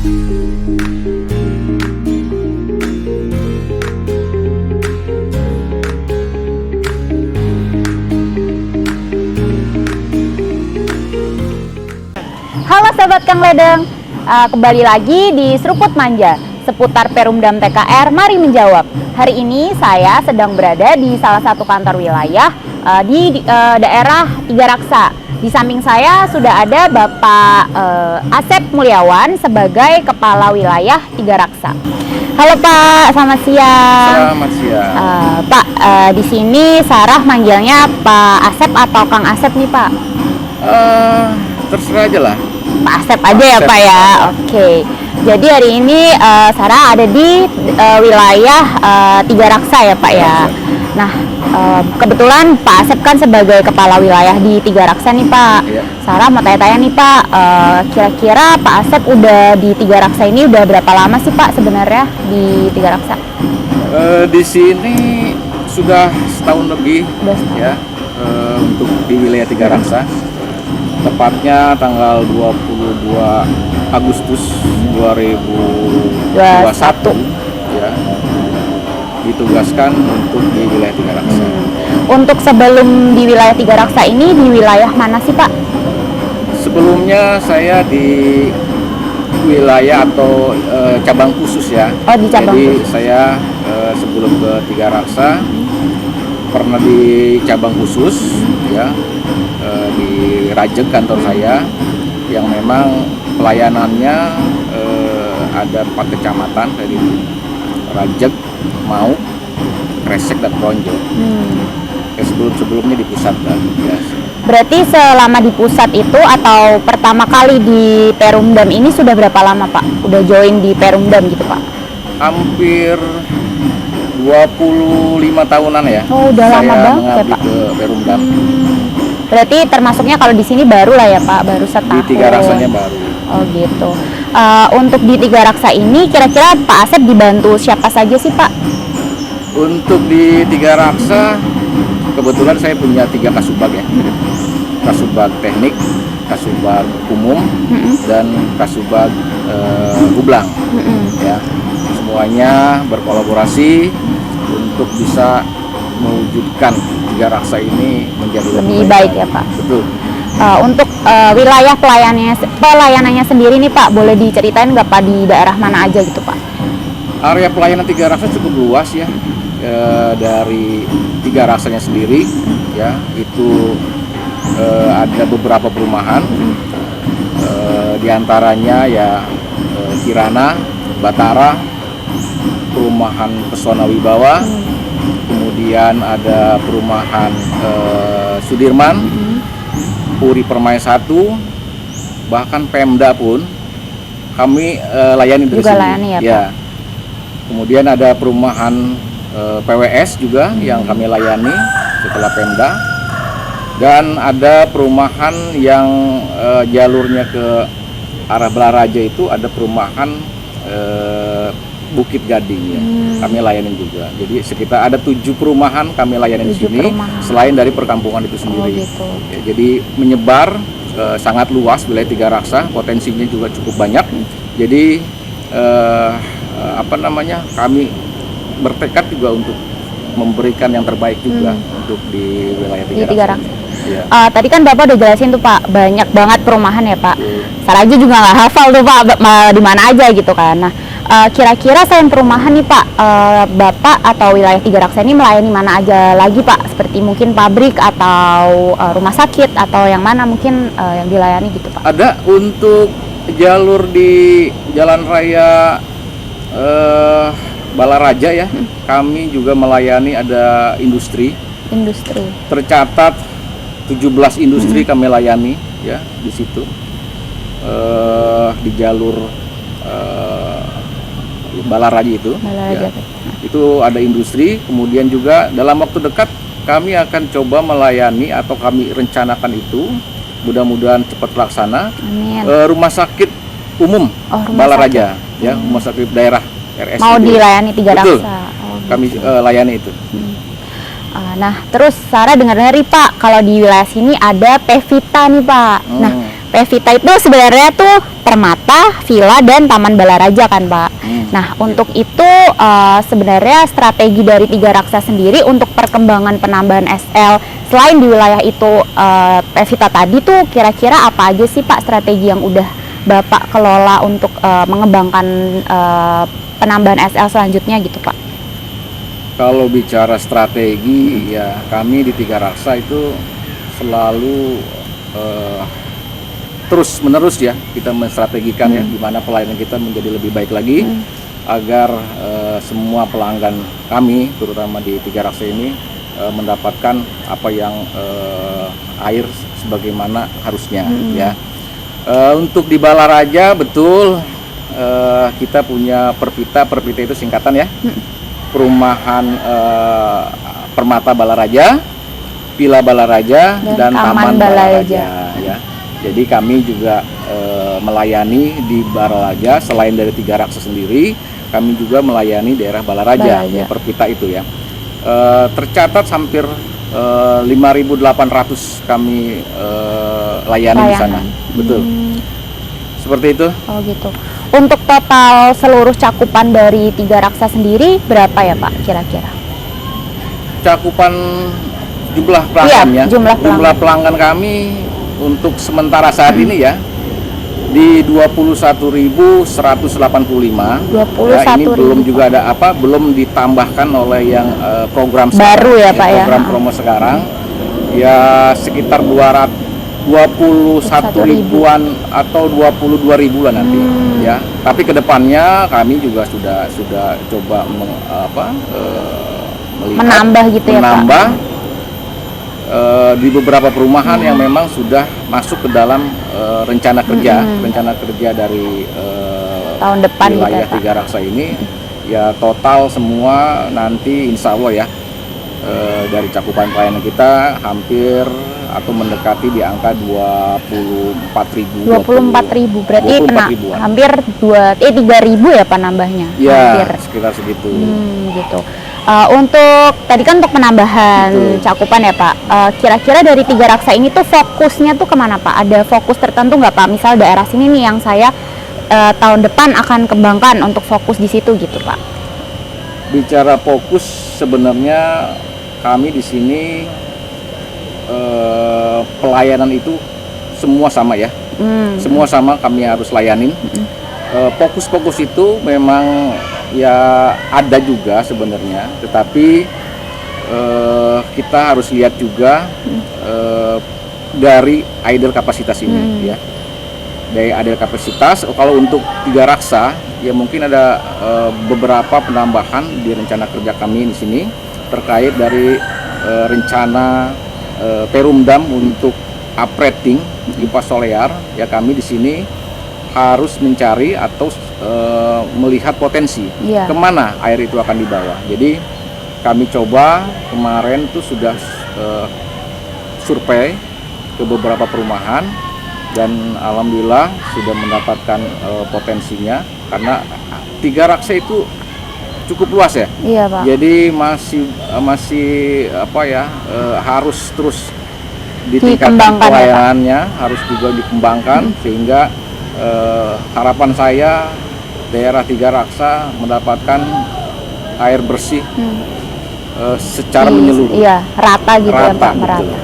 Halo Sobat Kang Ledeng, kembali lagi di Seruput Manja seputar Perumdam TKR. Mari menjawab. Hari ini saya sedang berada di salah satu kantor wilayah di daerah Tiga Raksa. Di samping saya sudah ada Bapak Asep Mulyawan sebagai Kepala Wilayah Tiga Raksa. Halo Pak, selamat siang. Selamat siang. Pak, di sini Sarah manggilnya Pak Asep atau Kang Asep nih Pak? Terserah aja lah. Pak Asep aja ya Pak ya. Oke. Jadi hari ini Sarah ada di wilayah Tiga Raksa ya Pak ya. Nah, kebetulan Pak Asep kan sebagai kepala wilayah di Tiga Raksa nih Pak. Iya. Sarah mau tanya-tanya nih Pak, kira-kira Pak Asep udah di Tiga Raksa ini udah berapa lama sih Pak sebenarnya di Tiga Raksa? Di sini sudah setahun lebih Udah setahun. ya, untuk di wilayah Tiga Raksa. Tepatnya tanggal 22 Agustus 2021 ya, ditugaskan untuk di wilayah Tiga Raksa. Untuk sebelum di wilayah Tiga Raksa ini di wilayah mana sih Pak? Sebelumnya saya di wilayah atau cabang khusus ya. Oh, di cabang Jadi khusus. saya sebelum ke Tiga Raksa pernah di cabang khusus ya, di Rajeg kantor saya, yang memang pelayanannya ada 4 kecamatan dari Rajeg, Mau, Kresek, dan Kronjo. Sebelumnya di pusat kan. Ya. Berarti selama di pusat itu atau pertama kali di Perumdam ini sudah berapa lama Pak? Udah join di Perumdam gitu Pak? Hampir 25 tahunan ya. Oh, udah lama banget ya, mengabdi Pak. ke Perumdam. Berarti termasuknya kalau di sini baru lah ya Pak, baru Di setahun. Tiga Raksanya baru. Oh gitu. Untuk di Tiga Raksa ini kira-kira Pak Asep dibantu siapa saja sih Pak? Untuk di Tiga Raksa kebetulan saya punya 3 kasubag ya. Kasubag teknik, kasubag umum, dan kasubag hublang. Ya, semuanya berkolaborasi untuk bisa mewujudkan Tiga Raksa ini menjadi Lebih baik ya Pak. Betul. Untuk wilayah pelayanannya sendiri nih Pak, boleh diceritain nggak Pak di daerah mana aja gitu Pak? Area pelayanan Tiga Raksa cukup luas ya. Dari Tiga Raksanya sendiri ya, itu ada beberapa perumahan, di antaranya ya Kirana, Batara, perumahan Pesona Wibawa, kemudian ada perumahan Sudirman, Puri Permai 1, bahkan Pemda pun kami layani dari Juga sini. layani ya, Ya. Kemudian ada perumahan PWS juga yang kami layani setelah Pemda, dan ada perumahan yang jalurnya ke arah Balaraja itu ada perumahan Bukit Gading ya. Kami layani juga. Jadi sekitar ada 7 perumahan kami layani di 7 sini perumahan. selain dari perkampungan itu sendiri. gitu. Ya, jadi menyebar sangat luas wilayah Tiga Raksa, potensinya juga cukup banyak. Jadi kami bertekad juga untuk memberikan yang terbaik juga untuk di wilayah Tiga Raksa. Ya. Tadi kan Bapak udah jelasin tuh Pak, banyak banget perumahan ya Pak. Sarah aja juga nggak hafal tuh Pak, di mana aja gitu kan. Nah, kira-kira selain perumahan nih Pak, Bapak atau wilayah Tiga Raksa ini melayani mana aja lagi Pak? Seperti mungkin pabrik atau rumah sakit atau yang mana mungkin yang dilayani gitu Pak? Ada untuk jalur di Jalan Raya Balaraja ya, kami juga melayani ada industri. Tercatat 17 industri kami layani ya di situ, di jalur Balaraja itu. Ya. Itu ada industri. Kemudian juga dalam waktu dekat kami akan coba melayani atau kami rencanakan itu, mudah-mudahan cepat terlaksana. Amin. Rumah sakit umum Balaraja ya, rumah sakit daerah RSUD. Mau dilayani Tiga Betul. Raksa. Kami layani itu. Nah, terus Sarah dengar-dengar nih Pak, kalau di wilayah sini ada Pevita nih Pak. Nah, Pevita itu sebenarnya tuh Permata, Villa, dan Taman Balaraja kan Pak. Nah untuk itu sebenarnya strategi dari Tiga Raksa sendiri untuk perkembangan penambahan SL selain di wilayah itu Pevita tadi tuh kira-kira apa aja sih Pak strategi yang udah Bapak kelola untuk mengembangkan penambahan SL selanjutnya gitu Pak? Kalau bicara strategi ya kami di Tiga Raksa itu selalu terus menerus ya kita menstrategikan ya gimana pelayanan kita menjadi lebih baik lagi agar semua pelanggan kami terutama di Tiga Raksa ini mendapatkan apa yang air sebagaimana harusnya ya. Untuk di Balaraja betul kita punya Perpita itu singkatan ya. Perumahan Permata Balaraja, Villa Balaraja dan Taman Balaraja ya. Jadi kami juga melayani di Balaraja selain dari Tiga Raksa sendiri, kami juga melayani daerah Balaraja. Perpita itu ya. Tercatat hampir 5.800 kami layani di sana. Betul. Seperti itu. Oh gitu. Untuk total seluruh cakupan dari Tiga Raksa sendiri berapa ya Pak kira-kira? Cakupan jumlah pelanggannya. Iya, jumlah pelanggan kami untuk sementara saat ini ya di 21.185. Ya, ini belum juga ada belum ditambahkan oleh yang program baru sekarang, ya Pak ya. Program promo sekarang ya sekitar 21 ribuan atau 22 ribu lah nanti ya. Tapi kedepannya kami juga sudah coba melihat, menambah gitu ya Pak. Di beberapa perumahan yang memang sudah masuk ke dalam rencana kerja dari tahun depan wilayah gitu ya, Tiga Raksa ini ya total semua nanti insya Allah ya dari cakupan pelayanan kita hampir atau mendekati di angka 24.000 berarti hampir 3.000 ya Pak nambahnya ya hampir. Sekitar segitu gitu. Untuk tadi kan untuk penambahan cakupan ya Pak, kira-kira dari Tiga Raksa ini tuh fokusnya tuh kemana Pak? Ada fokus tertentu nggak Pak? Misal daerah sini nih yang saya tahun depan akan kembangkan untuk fokus di situ gitu Pak. Bicara fokus sebenarnya kami di sini pelayanan itu semua sama ya, semua sama kami harus layanin. Fokus-fokus itu memang ya ada juga sebenarnya, tetapi kita harus lihat juga dari idle kapasitas ini ya. Dari idle kapasitas, kalau untuk Tiga Raksa ya mungkin ada beberapa penambahan di rencana kerja kami di sini terkait dari rencana Perumdam untuk uprating pipa solar ya. Kami di sini harus mencari atau melihat potensi kemana air itu akan dibawa. Jadi kami coba kemarin tuh sudah survei ke beberapa perumahan dan alhamdulillah sudah mendapatkan potensinya karena Tiga Raksa itu cukup luas ya. Iya Pak. Jadi masih harus terus ditingkatkan pelayanannya, harus juga dikembangkan sehingga harapan saya daerah Tiga Raksa mendapatkan air bersih secara menyeluruh. Iya, rata gitu ya Pak, merata.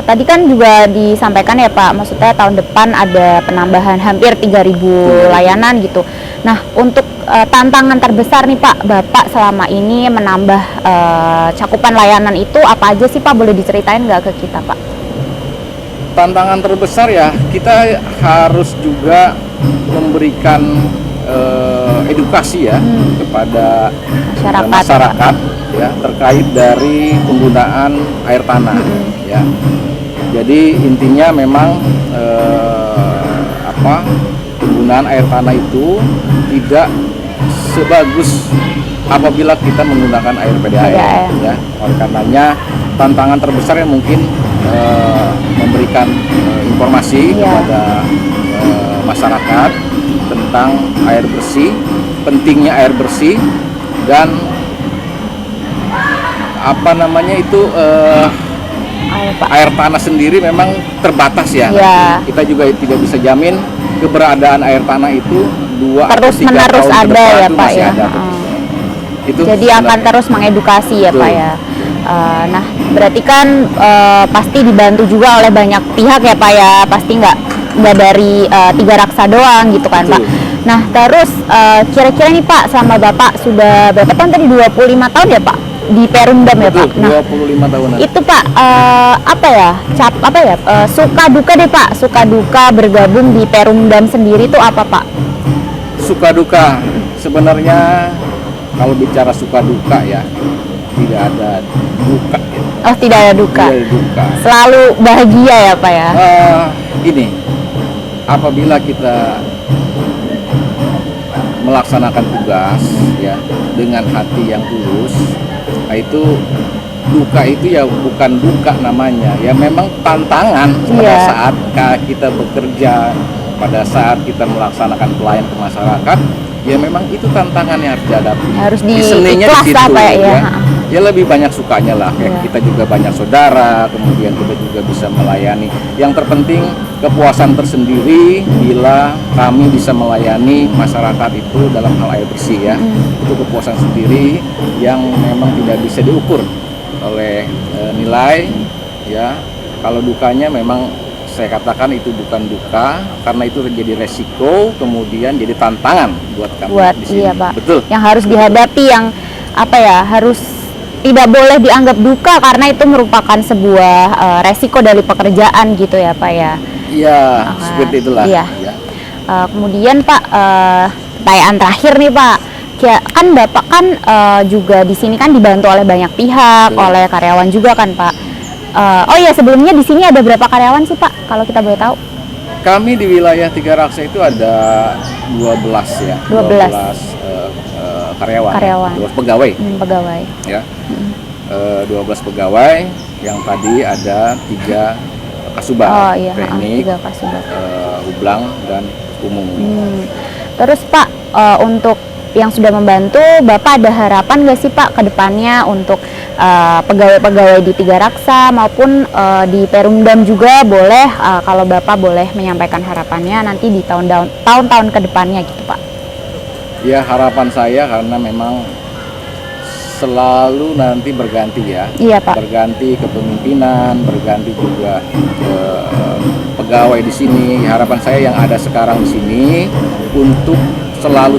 Tadi kan juga disampaikan ya Pak, maksudnya tahun depan ada penambahan hampir 3.000 layanan gitu. Nah, untuk tantangan terbesar nih Pak, Bapak selama ini menambah cakupan layanan itu apa aja sih Pak? Boleh diceritain nggak ke kita Pak? Tantangan terbesar ya, kita harus juga memberikan edukasi ya kepada masyarakat ya terkait dari penggunaan air tanah ya. Jadi intinya memang penggunaan air tanah itu tidak sebagus apabila kita menggunakan air PDAM ya. Oleh karenanya tantangan terbesarnya mungkin memberikan informasi kepada masyarakat tentang air bersih, pentingnya air bersih dan Ayo, Pak. Air tanah sendiri memang terbatas ya. Iya. Kita juga tidak bisa jamin keberadaan air tanah itu 2 atau 3 Terus-menerus tahun ke ada depan ya, itu Pak, masih ya. ada. Itu Jadi akan sebenarnya. terus mengedukasi ya, Betul. Pak ya. Nah, berarti kan pasti dibantu juga oleh banyak pihak ya, Pak ya. Pasti nggak dari Tiga Raksa doang gitu kan, Betul. Pak. Nah, terus kira-kira nih Pak, sama Bapak sudah berapa tahun tadi, 25 tahun ya, Pak, di Perumdam ya, Betul, Pak. Nah, 25 tahunan. itu Pak suka duka deh, Pak, suka duka bergabung di Perumdam sendiri itu apa, Pak? Suka duka sebenarnya kalau bicara suka duka ya tidak ada duka ya. Oh, tidak ada duka. Tidak ada duka. Selalu bahagia ya, Pak ya. Ini apabila kita melaksanakan tugas ya dengan hati yang tulus, nah itu duka itu ya bukan duka namanya, ya memang tantangan pada Iya. saat kita bekerja, pada saat kita melaksanakan pelayan ke masyarakat, ya memang itu tantangan yang harus dihadapi. Harus Seninya diikhlas di situ apa ya? ya lebih banyak sukanya lah. Ya, Iya. kita juga banyak saudara, kemudian kita juga bisa melayani. Yang terpenting kepuasan tersendiri bila kami bisa melayani masyarakat itu dalam hal air bersih ya. Itu kepuasan sendiri yang memang tidak bisa diukur oleh nilai ya. Kalau dukanya memang saya katakan itu bukan duka, karena itu jadi resiko, kemudian jadi tantangan buat kami di sini. Iya, Pak. Betul. Yang harus dihadapi, yang harus tidak boleh dianggap duka karena itu merupakan sebuah resiko dari pekerjaan gitu ya, Pak ya. Iya, seperti itulah. Iya. Ya. Kemudian Pak, pertanyaan terakhir nih Pak, kan Bapak kan juga di sini kan dibantu oleh banyak pihak, Betul. oleh karyawan juga kan Pak. Oh iya, sebelumnya di sini ada berapa karyawan sih Pak, kalau kita boleh tahu? Kami di wilayah Tiga Raksa itu ada 12 ya. 12. Karyawan. Karyawan. 12 pegawai Pegawai. ya. 12 pegawai yang tadi ada 3 kasubag, Oh iya, teknik, 3 kasubag. hublang dan umum. Terus Pak, untuk yang sudah membantu, Bapak ada harapan nggak sih Pak ke depannya untuk pegawai-pegawai di Tiga Raksa maupun di Perumdam juga boleh, kalau Bapak boleh menyampaikan harapannya nanti di tahun-tahun ke depannya gitu Pak. Ya, harapan saya karena memang selalu nanti berganti ya. Iya Pak. Berganti kepemimpinan, berganti juga pegawai di sini. Harapan saya yang ada sekarang di sini untuk selalu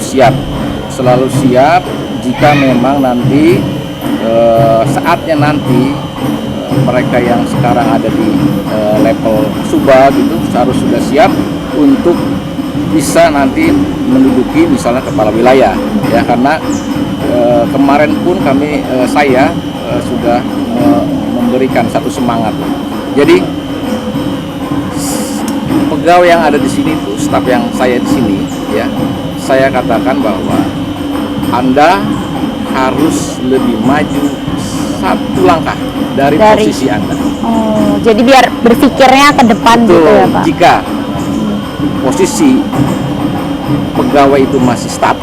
siap jika memang nanti saatnya nanti mereka yang sekarang ada di level subag itu harus sudah siap untuk bisa nanti menduduki misalnya kepala wilayah ya, karena kemarin pun saya sudah memberikan satu semangat. Jadi pegawai yang ada di sini itu, staf yang saya di sini ya, saya katakan bahwa Anda harus lebih maju 1 langkah dari posisi Anda. Oh, jadi biar berpikirnya ke depan gitu ya Pak. Jika posisi pegawai itu masih staf,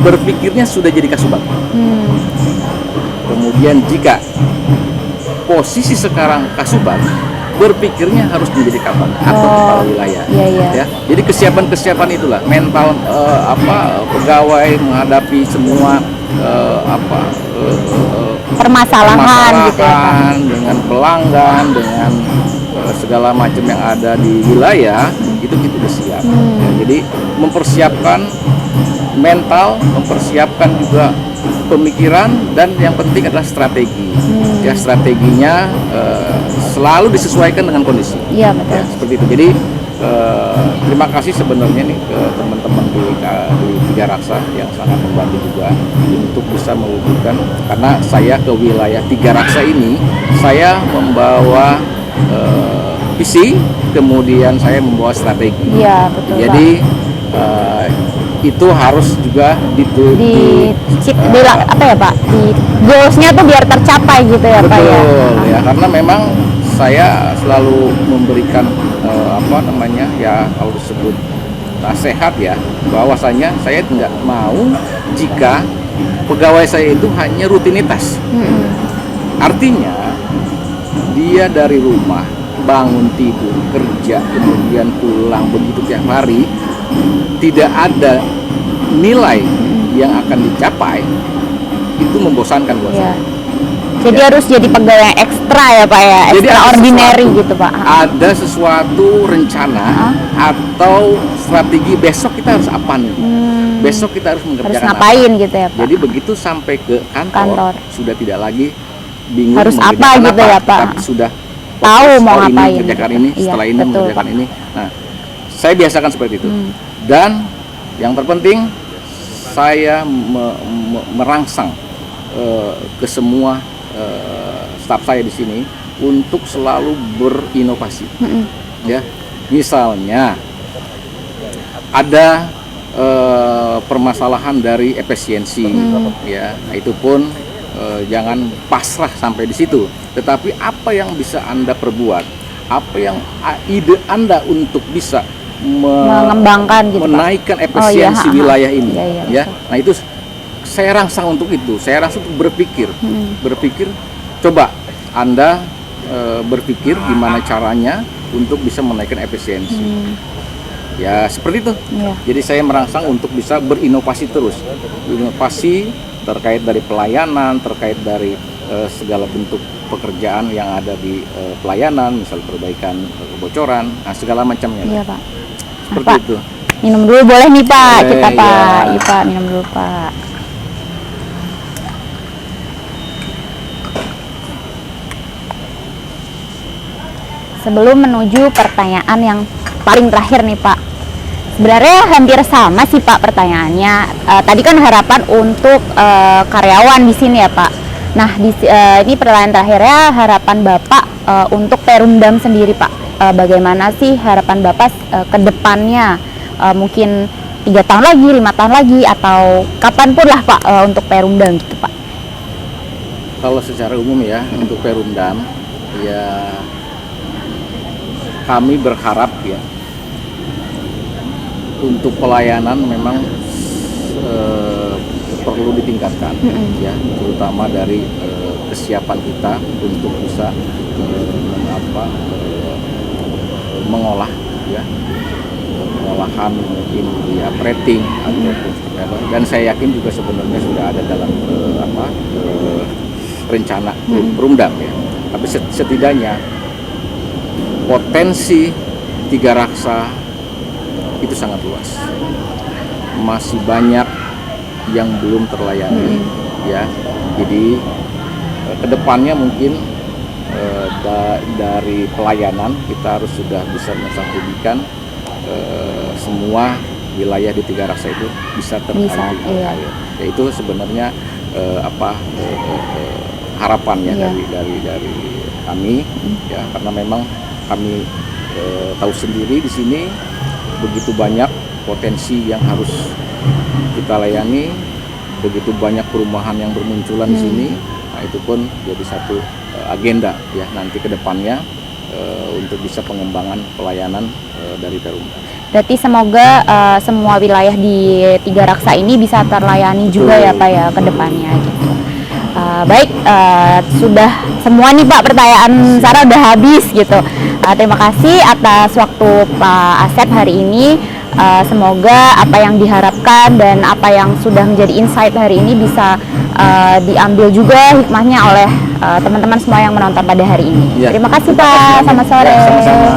berpikirnya sudah jadi kasubag. Kemudian jika posisi sekarang kasubag, berpikirnya harus menjadi kapal atau kepala wilayah. Iya. Ya, jadi kesiapan itulah mental pegawai menghadapi semua Permasalahan gitu ya Pak. dengan pelanggan, dengan segala macam yang ada di wilayah itu kita sudah siap. Ya, jadi mempersiapkan mental, mempersiapkan juga pemikiran, dan yang penting adalah strategi. Ya, strateginya selalu disesuaikan dengan kondisi. Iya betul. Ya, seperti itu. Jadi terima kasih sebenarnya nih ke teman-teman di Tiga Raksa yang sangat membantu juga untuk bisa mewujudkan, karena saya ke wilayah Tiga Raksa ini saya membawa visi, kemudian saya membawa strategi. Iya betul Jadi itu harus juga di goalsnya tuh biar tercapai gitu ya Pak ya. betul ya, karena memang saya selalu memberikan ya kalau disebut nasihat ya, bahwasanya saya tidak mau jika pegawai saya itu hanya rutinitas. Artinya dia dari rumah bangun tidur kerja kemudian pulang begitu tiap hari, tidak ada nilai yang akan dicapai, itu membosankan buat saya. Jadi harus jadi pegawai yang ekstra ya Pak ya, extraordinary gitu Pak. Ada sesuatu rencana atau strategi besok kita harus apa nih? Besok kita harus mengerjakan harus ngapain apa? gitu ya Pak. Jadi begitu sampai ke kantor. Sudah tidak lagi bingung harus apa gitu ya Pak. Tapi sudah tahu mau ngapain. Ini kerjakan ini, setelah ini betul, mengerjakan Pak. ini. Nah, saya biasakan seperti itu. Dan yang terpenting saya merangsang ke semua staf saya di sini untuk selalu berinovasi. Ya, misalnya ada permasalahan dari efisiensi, ya, nah, itu pun jangan pasrah sampai di situ. Tetapi apa yang bisa Anda perbuat, apa yang ide Anda untuk bisa mengembangkan gitu, menaikkan Pak. efisiensi wilayah ini, ya. Nah itu saya rangsang untuk itu. Saya rangsang untuk berpikir, coba Anda berpikir gimana caranya untuk bisa menaikkan efisiensi. Ya seperti itu. Jadi saya merangsang untuk bisa berinovasi terus, inovasi terkait dari pelayanan, terkait dari segala bentuk pekerjaan yang ada di pelayanan, misal perbaikan kebocoran, nah, segala macamnya. Iya Pak. Seperti Pak, itu. Minum dulu boleh nih Pak, kita Pak. Iya Pak, minum dulu Pak. Sebelum menuju pertanyaan yang paling terakhir nih Pak, sebenarnya hampir sama sih Pak pertanyaannya. Tadi kan harapan untuk karyawan di sini ya Pak. Nah ini pertanyaan terakhirnya harapan Bapak untuk Perumdam sendiri Pak. Bagaimana sih harapan Bapak ke depannya? Mungkin 3 tahun lagi, 5 tahun lagi, atau kapanpun lah Pak untuk Perumdam gitu Pak. Kalau secara umum ya untuk Perumdam ya kami berharap ya untuk pelayanan memang perlu ditingkatkan ya, terutama dari kesiapan kita untuk bisa mengolah ya, pengolahan mungkin di rating ataupun dan saya yakin juga sebenarnya sudah ada dalam rencana Perumdam ya. Tapi setidaknya potensi Tiga Raksa itu sangat luas, masih banyak yang belum terlayani ya. Jadi kedepannya mungkin dari pelayanan kita harus sudah bisa mencakupikan semua wilayah di Tiga Raksa itu bisa terlayani air. Ya, itu sebenarnya harapannya dari kami ya, karena memang kami tahu sendiri di sini begitu banyak potensi yang harus kita layani, begitu banyak perumahan yang bermunculan di sini. Nah, itu pun jadi satu agenda ya nanti ke depannya untuk bisa pengembangan pelayanan dari Perumdam. Berarti semoga semua wilayah di Tiga Raksa ini bisa terlayani juga ya Pak ya ke depannya gitu. Baik, sudah semua nih Pak pertanyaan Sarah udah habis gitu. Terima kasih atas waktu Pak Asep hari ini. Semoga apa yang diharapkan dan apa yang sudah menjadi insight hari ini bisa diambil juga hikmahnya oleh teman-teman semua yang menonton pada hari ini. Terima kasih Pak, selamat sore. Sama-sama.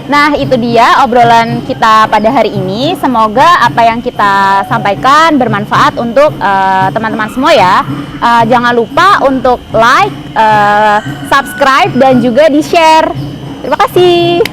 Nah itu dia obrolan kita pada hari ini. Semoga apa yang kita sampaikan bermanfaat untuk teman-teman semua ya. Jangan lupa untuk like, subscribe dan juga di-share. Terima kasih.